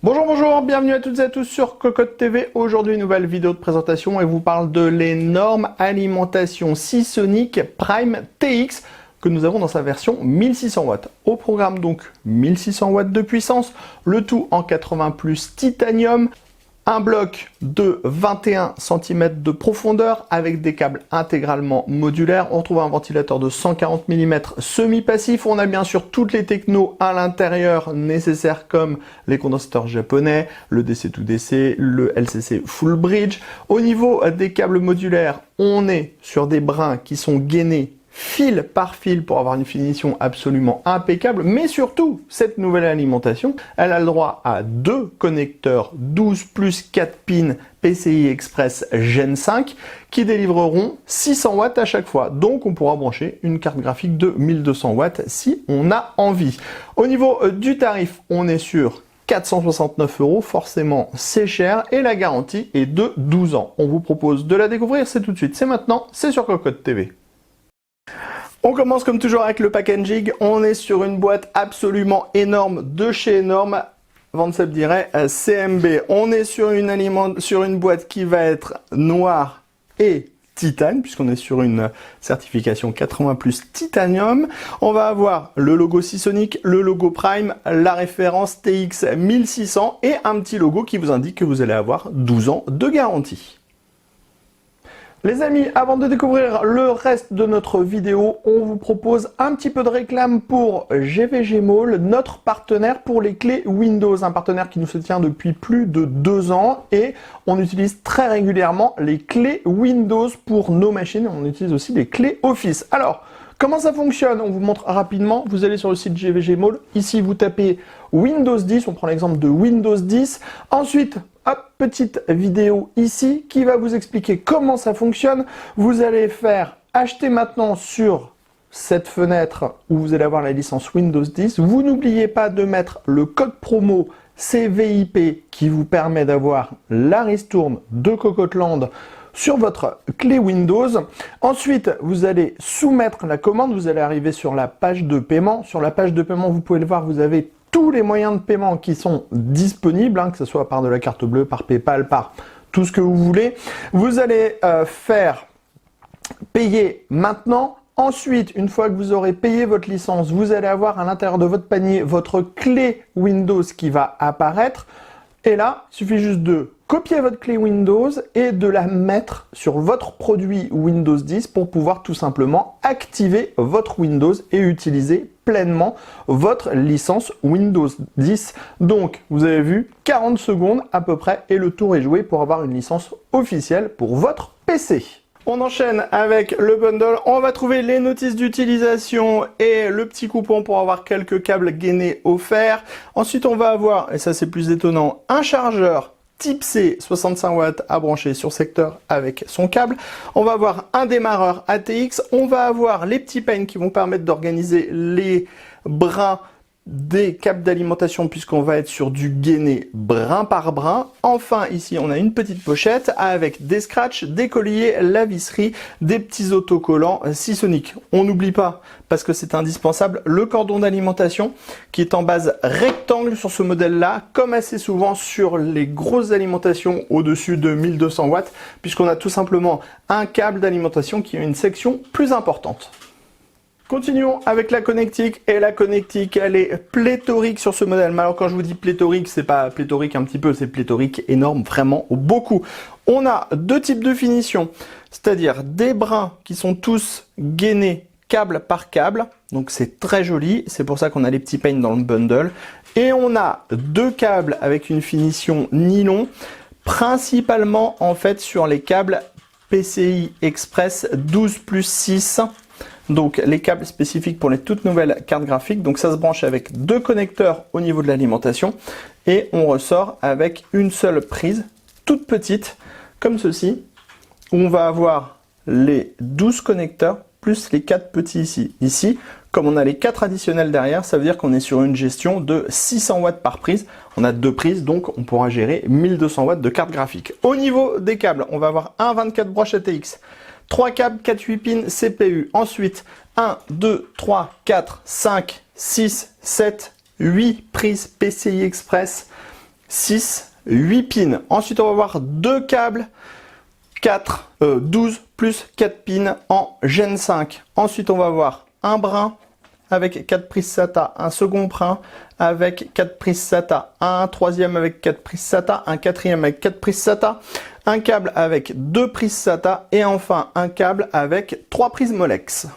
Bonjour, bienvenue à toutes et à tous sur Cocotte TV. Aujourd'hui, nouvelle vidéo de présentation et vous parle de l'énorme alimentation Seasonic Prime TX que nous avons dans sa version 1600 watts. Au programme donc 1600 watts de puissance, le tout en 80+ titanium. Un bloc de 21 cm de profondeur avec des câbles intégralement modulaires. On retrouve un ventilateur de 140 mm semi-passif. On a bien sûr toutes les technos à l'intérieur nécessaires comme les condensateurs japonais, le DC-to-DC, le LCC Full Bridge. Au niveau des câbles modulaires, on est sur des brins qui sont gainés fil par fil pour avoir une finition absolument impeccable, mais surtout, cette nouvelle alimentation, elle a le droit à deux connecteurs 12 plus 4 pins PCI Express Gen 5 qui délivreront 600 watts à chaque fois. Donc on pourra brancher une carte graphique de 1200 watts si on a envie. Au niveau du tarif, on est sur 469 €, forcément c'est cher et la garantie est de 12 ans. On vous propose de la découvrir, c'est tout de suite, c'est maintenant, c'est sur Cocotte TV. On commence comme toujours avec le packaging. On est sur une boîte absolument énorme de chez Enorme. Vancep dirait CMB. On est sur une boîte qui va être noire et titane, puisqu'on est sur une certification 80+ titanium. On va avoir le logo Seasonic, le logo Prime, la référence TX 1600 et un petit logo qui vous indique que vous allez avoir 12 ans de garantie. Les amis, avant de découvrir le reste de notre vidéo, on vous propose un petit peu de réclame pour GVG Mall, notre partenaire pour les clés Windows, un partenaire qui nous soutient depuis plus de 2 ans et on utilise très régulièrement les clés Windows pour nos machines, on utilise aussi les clés Office. Alors, comment ça fonctionne? On vous montre rapidement. Vous allez sur le site GVG Mall. Ici, vous tapez Windows 10. On prend l'exemple de Windows 10. Ensuite, hop, petite vidéo ici qui va vous expliquer comment ça fonctionne. Vous allez faire acheter maintenant sur cette fenêtre où vous allez avoir la licence Windows 10. Vous n'oubliez pas de mettre le code promo CVIP qui vous permet d'avoir la ristourne de Cocotland sur votre clé Windows. Ensuite, vous allez soumettre la commande. Vous allez arriver sur la page de paiement. Sur la page de paiement, vous pouvez le voir, vous avez tous les moyens de paiement qui sont disponibles, que ce soit par de la carte bleue, par PayPal, par tout ce que vous voulez. Vous allez faire payer maintenant. Ensuite, une fois que vous aurez payé votre licence, vous allez avoir à l'intérieur de votre panier votre clé Windows qui va apparaître. Et là, il suffit juste de copier votre clé Windows et de la mettre sur votre produit Windows 10 pour pouvoir tout simplement activer votre Windows et utiliser pleinement votre licence Windows 10. Donc, vous avez vu, 40 secondes à peu près et le tour est joué pour avoir une licence officielle pour votre PC. On enchaîne avec le bundle. On va trouver les notices d'utilisation et le petit coupon pour avoir quelques câbles gainés offerts. Ensuite, on va avoir, et ça c'est plus étonnant, un chargeur Type C 65 watts à brancher sur secteur avec son câble. On va avoir un démarreur ATX. On va avoir les petits pains qui vont permettre d'organiser les brins des câbles d'alimentation puisqu'on va être sur du gainé brin par brin. Enfin ici on a une petite pochette avec des scratchs, des colliers, la visserie, des petits autocollants Seasonic. On n'oublie pas, parce que c'est indispensable, le cordon d'alimentation qui est en base rectangle sur ce modèle là, comme assez souvent sur les grosses alimentations au-dessus de 1200 watts, puisqu'on a tout simplement un câble d'alimentation qui a une section plus importante. Continuons avec la connectique, et la connectique elle est pléthorique sur ce modèle. Mais alors quand je vous dis pléthorique, c'est pas pléthorique un petit peu, c'est pléthorique énorme, vraiment beaucoup. On a deux types de finition, c'est-à-dire des brins qui sont tous gainés câble par câble, donc c'est très joli, c'est pour ça qu'on a les petits pains dans le bundle. Et on a deux câbles avec une finition nylon, principalement en fait sur les câbles PCI Express 12+6. Donc les câbles spécifiques pour les toutes nouvelles cartes graphiques. Donc ça se branche avec deux connecteurs au niveau de l'alimentation et on ressort avec une seule prise toute petite comme ceci, où on va avoir les 12 connecteurs plus les 4 petits ici. Ici, comme on a les 4 additionnels derrière, ça veut dire qu'on est sur une gestion de 600 watts par prise. On a deux prises, donc on pourra gérer 1200 watts de carte graphique. Au niveau des câbles, on va avoir un 24 broches ATX, 3 câbles 4-8 pins CPU. Ensuite, 1, 2, 3, 4, 5, 6, 7, 8 prises PCI Express 6, 8 pins. Ensuite, on va avoir 2 câbles, 12 plus 4 pins en Gen 5. Ensuite, on va avoir un brin avec 4 prises SATA, un second brin avec 4 prises SATA, un troisième avec 4 prises SATA, un quatrième avec 4 prises SATA, un câble avec 2 prises SATA et enfin un câble avec 3 prises Molex.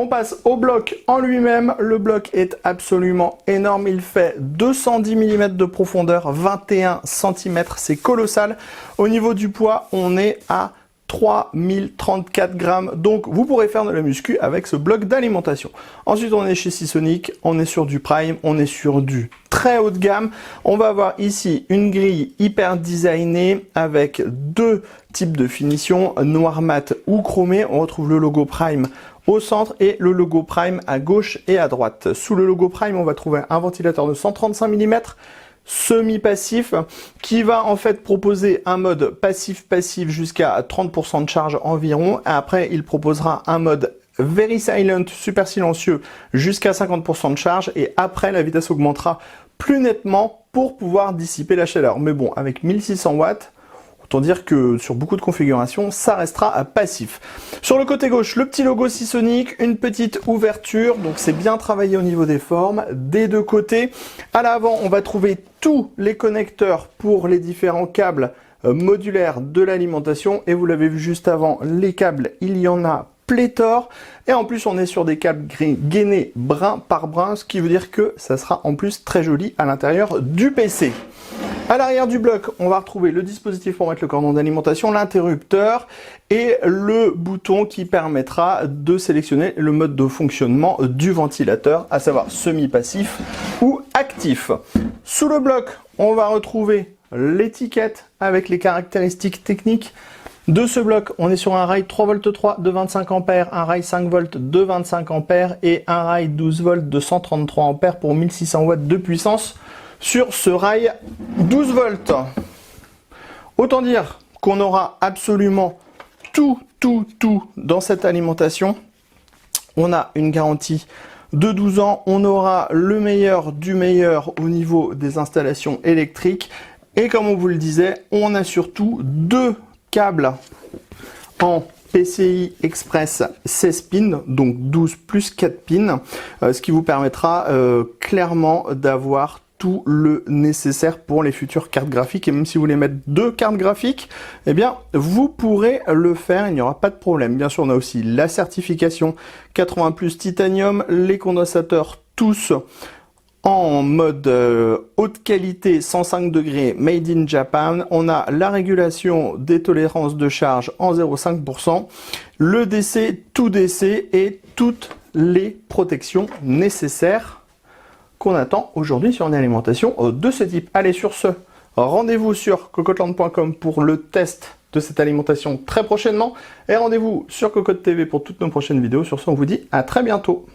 On passe au bloc en lui-même. Le bloc est absolument énorme. Il fait 210 mm de profondeur, 21 cm. C'est colossal. Au niveau du poids, on est à 3034 grammes. Donc, vous pourrez faire de la muscu avec ce bloc d'alimentation. Ensuite, on est chez Seasonic. On est sur du Prime. On est sur du très haut de gamme. On va avoir ici une grille hyper designée avec 2 types de finition, noir mat ou chromé. On retrouve le logo Prime au centre et le logo Prime à gauche et à droite. Sous le logo Prime, on va trouver un ventilateur de 135 mm semi-passif qui va en fait proposer un mode passif-passif jusqu'à 30% de charge environ. Après, il proposera un mode Very Silent, super silencieux, jusqu'à 50% de charge et après, la vitesse augmentera plus nettement pour pouvoir dissiper la chaleur. Mais bon, avec 1600 watts, autant dire que sur beaucoup de configurations, ça restera passif. Sur le côté gauche, le petit logo Seasonic, une petite ouverture, donc c'est bien travaillé au niveau des formes, des deux côtés. À l'avant, on va trouver tous les connecteurs pour les différents câbles modulaires de l'alimentation. Et vous l'avez vu juste avant, les câbles, il y en a pléthore. Et en plus, on est sur des câbles gainés brin par brin, ce qui veut dire que ça sera en plus très joli à l'intérieur du PC. À l'arrière du bloc, on va retrouver le dispositif pour mettre le cordon d'alimentation, l'interrupteur et le bouton qui permettra de sélectionner le mode de fonctionnement du ventilateur, à savoir semi-passif ou actif. Sous le bloc, on va retrouver l'étiquette avec les caractéristiques techniques de ce bloc. On est sur un rail 3V3 de 25 A, un rail 5V de 25 A et un rail 12V de 133 A pour 1600 watts de puissance. Sur ce rail 12 volts. Autant dire qu'on aura absolument tout dans cette alimentation. On a une garantie de 12 ans. On aura le meilleur du meilleur au niveau des installations électriques. Et comme on vous le disait, on a surtout 2 câbles en PCI Express 16 pins, donc 12 plus 4 pins, ce qui vous permettra clairement d'avoir tout le nécessaire pour les futures cartes graphiques. Et même si vous voulez mettre 2 cartes graphiques, eh bien, vous pourrez le faire, il n'y aura pas de problème. Bien sûr, on a aussi la certification 80 plus titanium, les condensateurs tous en mode haute qualité 105 degrés made in Japan. On a la régulation des tolérances de charge en 0,5%, le DC, tout DC et toutes les protections nécessaires qu'on attend aujourd'hui sur une alimentation de ce type. Allez, sur ce, rendez-vous sur cocoteland.com pour le test de cette alimentation très prochainement et rendez-vous sur Cocotte TV pour toutes nos prochaines vidéos. Sur ce, on vous dit à très bientôt.